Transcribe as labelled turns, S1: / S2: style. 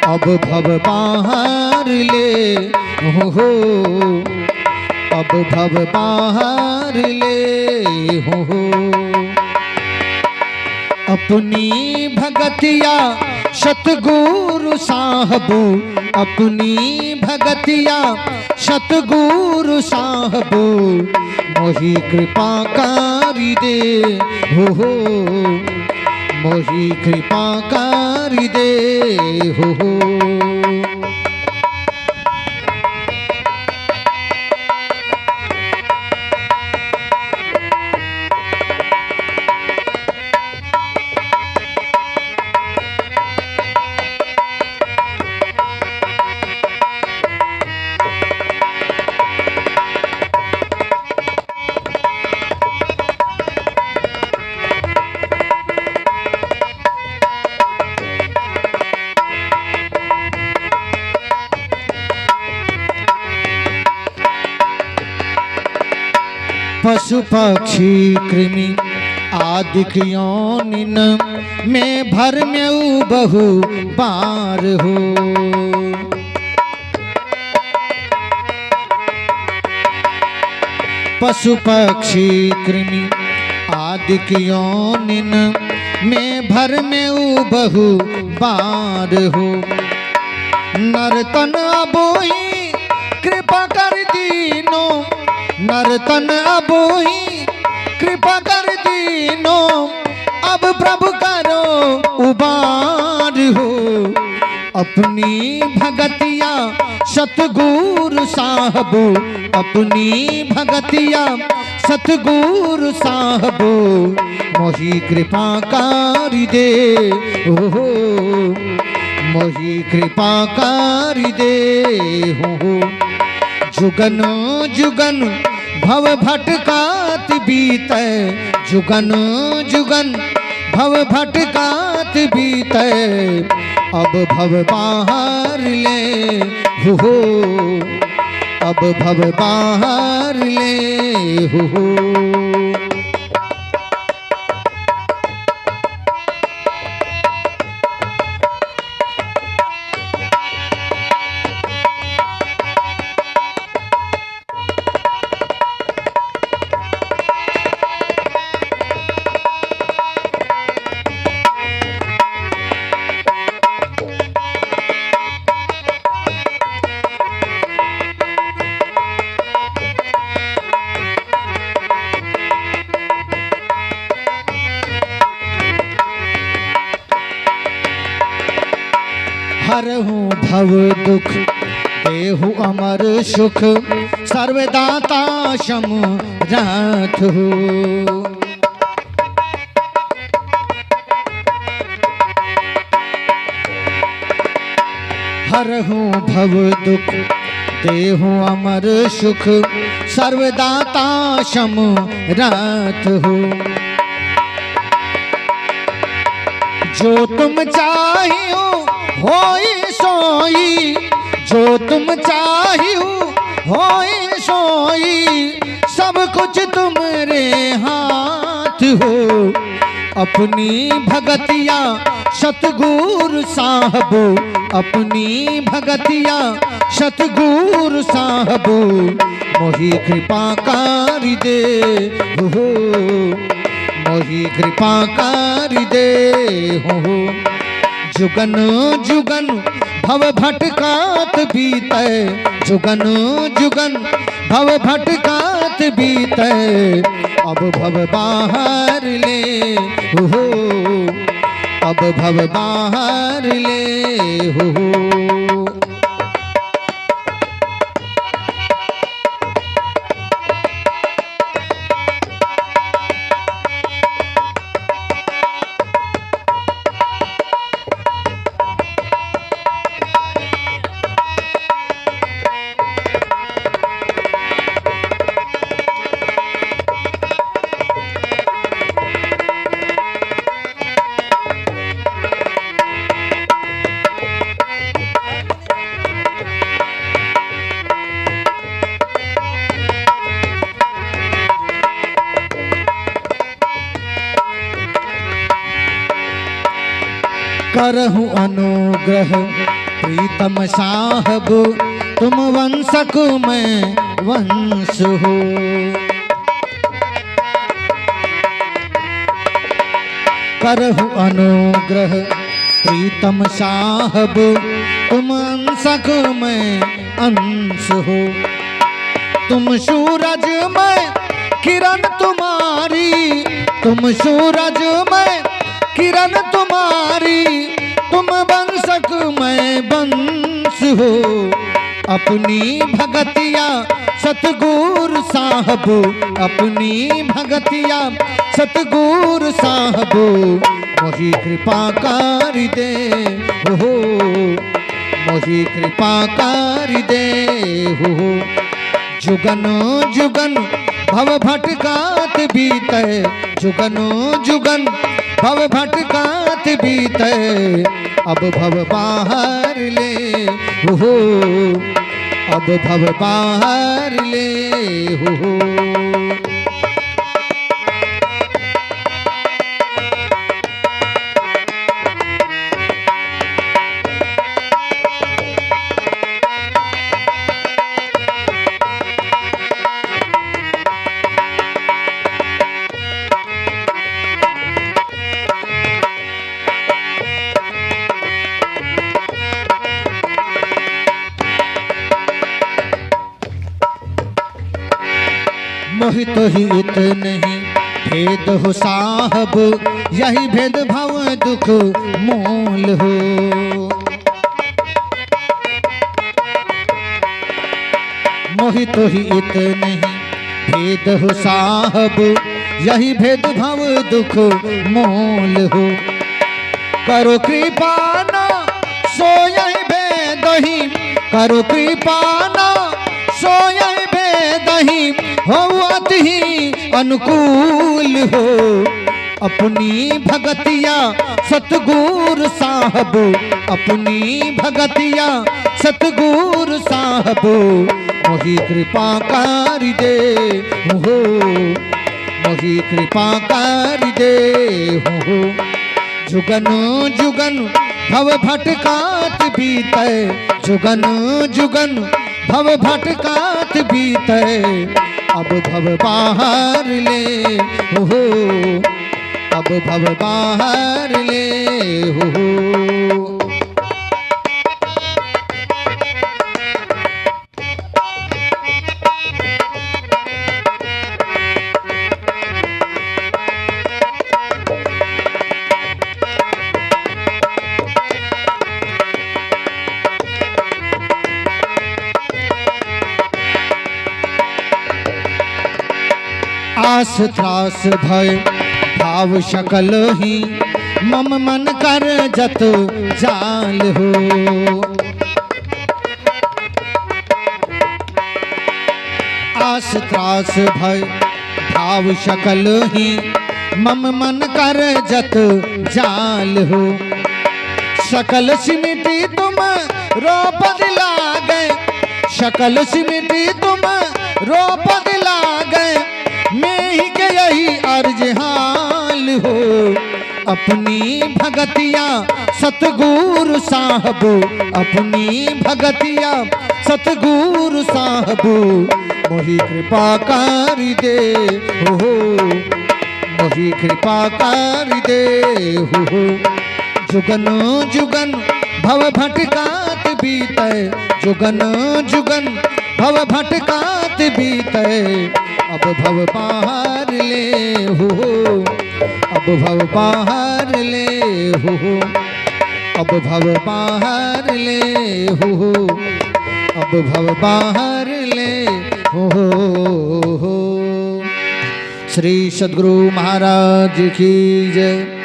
S1: अब भव बाहर ले हो, अब भव बाहर ले हो। अपनी भगतिया सतगुरु साहबू, अपनी भगतिया सतगुरु साहबू, मोही कृपा कारी दे हो, मोही कृपा कारी दे हो। पशु पक्षी कृमि आदिक योनिन में भर में बहु बार हो। पशु पक्षी कृमि आदिक योनिन में भर में बहु बार हो। नर्तन अबोही कृपा कर दीनो, नर्तन अबोही कृपा कर दीनो, अब प्रभु करो उबार हो। अपनी भगतिया सतगुरु साहबू, अपनी भगतिया सतगुरु साहबू, मोही कृपा कारी दे हो, मोही कृपा कारी दे हो। जुगन जुगन भव भटकात बीतै, जुगन जुगन भव भटकात बीतै, अब भव बाहर ले हो, अब भव बाहर ले हो। हरहु भव दुख देहु अमर सुख, सर्वदाता शम रात हो। हरहु भव दुख देहु अमर सुख, सर्वदाता शम रात हो। जो तुम चाहियो होई सोई, जो तुम चाहियो होई सोई, सब कुछ तुम्हारे हाथ हो। अपनी भगतिया सतगुरु साहबू, अपनी भगतिया सतगुरु साहबू, मोही कृपा कारी दे हो, मोही कृपा कारी दे हो। जुगन जुगन भव भटकात बीतै, जुगन जुगन भव भटकात बीतै, अब भव बाहर ले हो, अब भव बाहर ले हो। करहु अनुग्रह प्रीतम साहब तुम वंशक में वंश हो। करहु अनुग्रह प्रीतम साहब तुम अंशक में अंश हो। तुम सूरज में किरण तुम्हारी, तुम सूरज में किरण तुम्हारी, तुम वंशक में वंश हो। अपनी भगतिया सतगुरु साहब, अपनी भगतिया सतगुरु साहब मोहि कृपा कर दे हो, मोहि कृपा कर दे हो। जुगन जुगन भव भटकात बीते, जुगन जुगन भव भटकात बीते, अब भव बाहर ले हो, अब भव बाहर ले हो। मोहि तो ही इत नहीं भेद हो साहब, यही भेद भाव दुख मोल हो। मोहि तो ही इत नहीं भेद हो साहब, यही भेद भाव दुख मोल हो। करो कृपा ना सो यही भेद ही, करो कृपा ना सो यही भेद ही, होवत ही अनुकूल हो। अपनी भगतिया सतगुरु साहब, अपनी भगतिया सतगुरु साहब मोहि कृपा कर दे हो, मोहि कृपा कर दे हो। जुगन जुगन भव भटकात बीते, जुगन जुगन भव भटकात बीते, अब भव बाहर ले हो, अब भव बाहर ले हो। आस त्रास भय भाव शकल ही, मम मन कर जत जाल हो। आस त्रास भय भाव शकल ही, मम मन कर जत जाल हो। सकल सिमटी तुम रोपद लागे, सकल सिमटी तुम रोपद लागे, मैं ही के यही अर्ज हाल हो। अपनी भगतिया सतगुरु साहब, अपनी भगतिया सतगुरु साहब मोहि कृपा कर दे हो, मोहि कृपा कर दे हो। जुगन जुगन भव भटकात बीते, जुगन जुगन भव भटकात बीते, अब भव बाहर ले हो, अब भव बाहर ले हो, अब भव बाहर ले हो, अब भव बाहर ले हो। श्री सद्गुरु महाराज की जय।